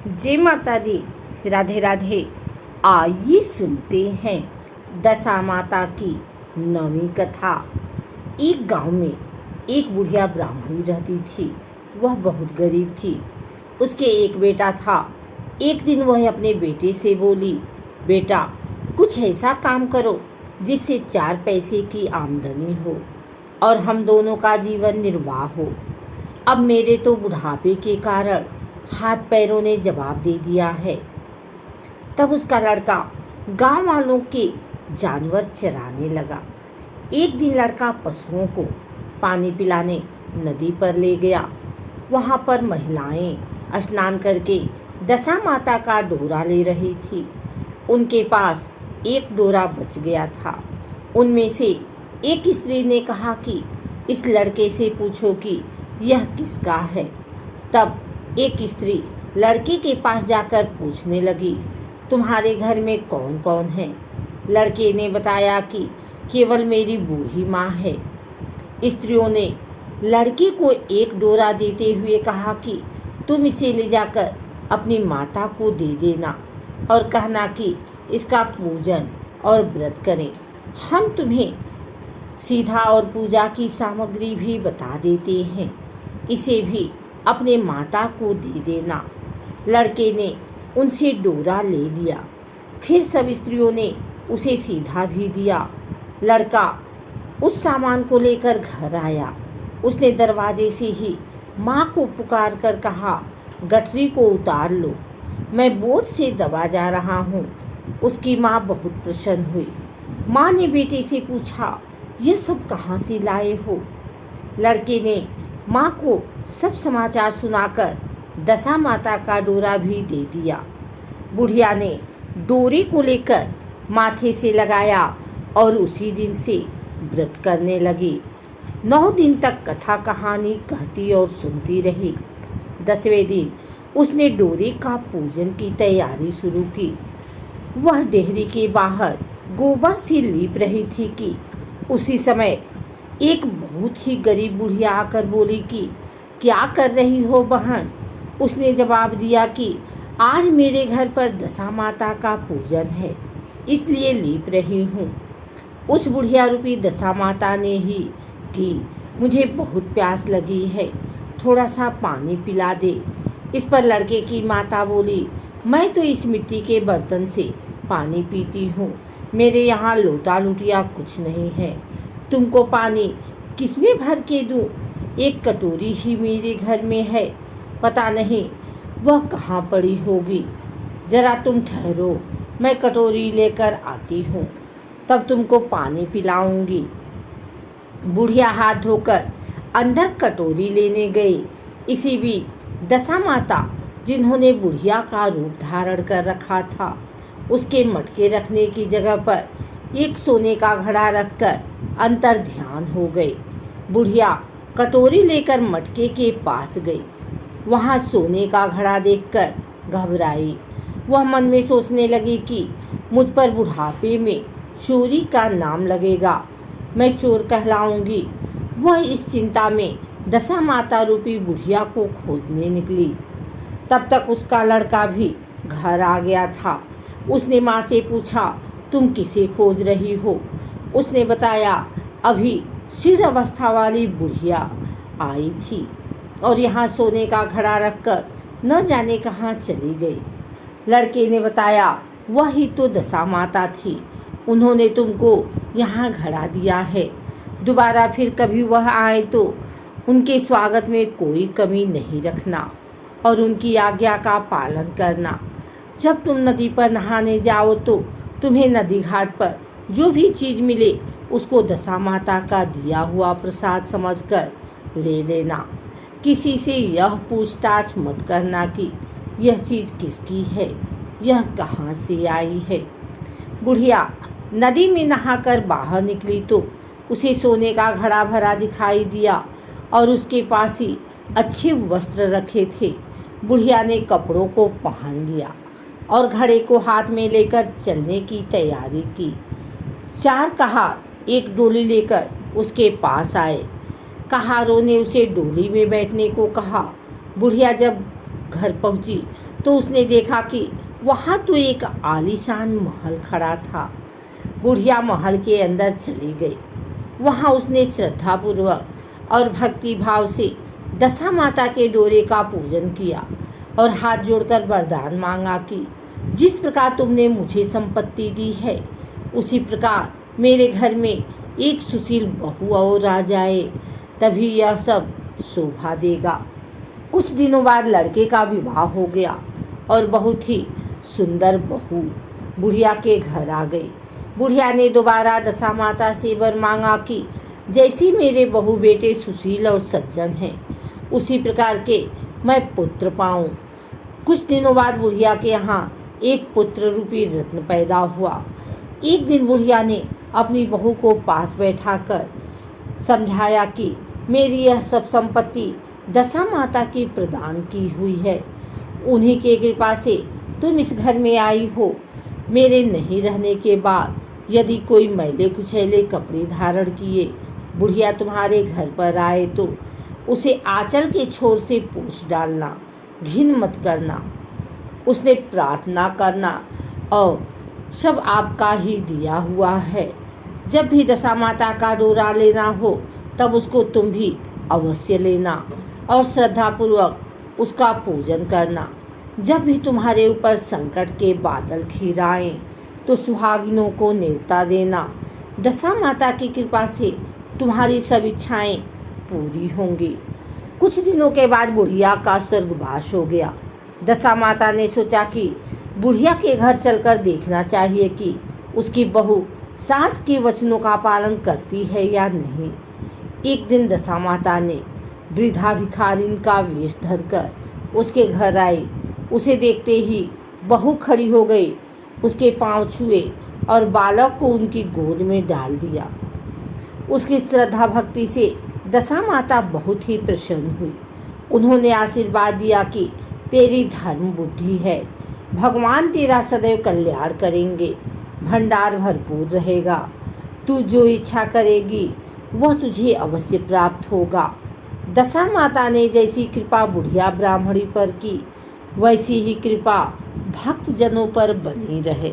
जय माता दी। राधे राधे। आइए सुनते हैं दशा माता की नवीं कथा। एक गांव में एक बुढ़िया ब्राह्मणी रहती थी। वह बहुत गरीब थी। उसके एक बेटा था। एक दिन वह अपने बेटे से बोली, बेटा कुछ ऐसा काम करो जिससे 4 पैसे की आमदनी हो और हम दोनों का जीवन निर्वाह हो। अब मेरे तो बुढ़ापे के कारण हाथ पैरों ने जवाब दे दिया है। तब उसका लड़का गांव वालों के जानवर चराने लगा। एक दिन लड़का पशुओं को पानी पिलाने नदी पर ले गया। वहां पर महिलाएं स्नान करके दशा माता का डोरा ले रही थी। उनके पास एक डोरा बच गया था। उनमें से एक स्त्री ने कहा कि इस लड़के से पूछो कि यह किसका है। तब एक स्त्री लड़के के पास जाकर पूछने लगी, तुम्हारे घर में कौन कौन है? लड़के ने बताया कि केवल मेरी बूढ़ी माँ है। स्त्रियों ने लड़के को एक डोरा देते हुए कहा कि तुम इसे ले जाकर अपनी माता को दे देना और कहना कि इसका पूजन और व्रत करें। हम तुम्हें सीधा और पूजा की सामग्री भी बता देते हैं, इसे भी अपने माता को दे देना। लड़के ने उनसे डोरा ले लिया। फिर सब स्त्रियों ने उसे सीधा भी दिया। लड़का उस सामान को लेकर घर आया। उसने दरवाजे से ही माँ को पुकार कर कहा, गठरी को उतार लो, मैं बोझ से दबा जा रहा हूँ। उसकी माँ बहुत प्रसन्न हुई। माँ ने बेटे से पूछा, यह सब कहाँ से लाए हो? लड़के ने माँ को सब समाचार सुनाकर दशा माता का डोरा भी दे दिया। बुढ़िया ने डोरे को लेकर माथे से लगाया और उसी दिन से व्रत करने लगी। 9 दिन तक कथा कहानी कहती और सुनती रही। 10वें दिन उसने डोरे का पूजन की तैयारी शुरू की। वह डेहरी के बाहर गोबर से लीप रही थी कि उसी समय एक बहुत ही गरीब बुढ़िया आकर बोली कि क्या कर रही हो बहन? उसने जवाब दिया कि आज मेरे घर पर दशा माता का पूजन है, इसलिए लीप रही हूँ। उस बुढ़िया रूपी दशा माता ने ही कि मुझे बहुत प्यास लगी है, थोड़ा सा पानी पिला दे। इस पर लड़के की माता बोली, मैं तो इस मिट्टी के बर्तन से पानी पीती हूँ, मेरे यहाँ लोटा लुटिया कुछ नहीं है। तुमको पानी किसमें भर के दूँ? एक कटोरी ही मेरे घर में है, पता नहीं वह कहाँ पड़ी होगी। जरा तुम ठहरो, मैं कटोरी लेकर आती हूँ, तब तुमको पानी पिलाऊंगी। बुढ़िया हाथ धोकर अंदर कटोरी लेने गई। इसी बीच दशा माता, जिन्होंने बुढ़िया का रूप धारण कर रखा था, उसके मटके रखने की जगह पर एक सोने का घड़ा रखकर अंतर ध्यान हो गई। बुढ़िया कटोरी लेकर मटके के पास गई। वहां सोने का घड़ा देखकर घबराई। वह मन में सोचने लगी कि मुझ पर बुढ़ापे में चोरी का नाम लगेगा, मैं चोर कहलाऊंगी। वह इस चिंता में दशा माता रूपी बुढ़िया को खोजने निकली। तब तक उसका लड़का भी घर आ गया था। उसने माँ से पूछा, तुम किसे खोज रही हो? उसने बताया, अभी सिर अवस्था वाली बुढ़िया आई थी और यहाँ सोने का घड़ा रखकर न जाने कहाँ चली गई। लड़के ने बताया, वह ही तो दशा माता थी, उन्होंने तुमको यहाँ घड़ा दिया है। दोबारा फिर कभी वह आए तो उनके स्वागत में कोई कमी नहीं रखना और उनकी आज्ञा का पालन करना। जब तुम नदी पर नहाने जाओ तो तुम्हें नदी घाट पर जो भी चीज़ मिले उसको दशा माता का दिया हुआ प्रसाद समझकर ले लेना। किसी से यह पूछताछ मत करना कि यह चीज़ किसकी है, यह कहाँ से आई है। बुढ़िया नदी में नहाकर बाहर निकली तो उसे सोने का घड़ा भरा दिखाई दिया और उसके पास ही अच्छे वस्त्र रखे थे। बुढ़िया ने कपड़ों को पहन लिया और घड़े को हाथ में लेकर चलने की तैयारी की। 4 कहार एक डोली लेकर उसके पास आए। कहारों ने उसे डोली में बैठने को कहा। बुढ़िया जब घर पहुंची तो उसने देखा कि वहाँ तो एक आलीशान महल खड़ा था। बुढ़िया महल के अंदर चली गई। वहाँ उसने श्रद्धापूर्वक और भक्ति भाव से दशा माता के डोरे का पूजन किया और हाथ जोड़कर वरदान मांगा कि जिस प्रकार तुमने मुझे संपत्ति दी है, उसी प्रकार मेरे घर में एक सुशील बहू और आ जाए, तभी यह सब शोभा देगा। कुछ दिनों बाद लड़के का विवाह हो गया और बहुत ही सुंदर बहू बुढ़िया के घर आ गई। बुढ़िया ने दोबारा दशा माता से वर मांगा कि जैसी मेरे बहू बेटे सुशील और सज्जन हैं, उसी प्रकार के मैं पुत्र पाऊं। कुछ दिनों बाद बुढ़िया के यहाँ एक पुत्र रूपी रत्न पैदा हुआ। एक दिन बुढ़िया ने अपनी बहू को पास बैठाकर समझाया कि मेरी यह सब संपत्ति दशा माता की प्रदान की हुई है। उन्हीं के कृपा से तुम इस घर में आई हो। मेरे नहीं रहने के बाद यदि कोई मैले कुचैले कपड़े धारण किए बुढ़िया तुम्हारे घर पर आए तो उसे आंचल के छोर से पोंछ डालना, घिन मत करना, उसने प्रार्थना करना और सब आपका ही दिया हुआ है। जब भी दशा माता का डोरा लेना हो तब उसको तुम भी अवश्य लेना और श्रद्धापूर्वक उसका पूजन करना। जब भी तुम्हारे ऊपर संकट के बादल घिर आएं तो सुहागिनों को न्योता देना। दशा माता की कृपा से तुम्हारी सब इच्छाएं पूरी होंगी। कुछ दिनों के बाद बुढ़िया का स्वर्गवास हो गया। दशा माता ने सोचा कि बुढ़िया के घर चलकर देखना चाहिए कि उसकी बहू सास के वचनों का पालन करती है या नहीं। एक दिन दशा माता ने वृद्धा भिखारिन का वेश धरकर उसके घर आई। उसे देखते ही बहू खड़ी हो गई, उसके पांव छुए और बालक को उनकी गोद में डाल दिया। उसकी श्रद्धा भक्ति से दशा माता बहुत ही प्रसन्न हुई। उन्होंने आशीर्वाद दिया कि तेरी धर्म बुद्धि है, भगवान तेरा सदैव कल्याण करेंगे, भंडार भरपूर रहेगा, तू जो इच्छा करेगी वह तुझे अवश्य प्राप्त होगा। दशा माता ने जैसी कृपा बुढ़िया ब्राह्मणी पर की, वैसी ही कृपा भक्त जनों पर बनी रहे।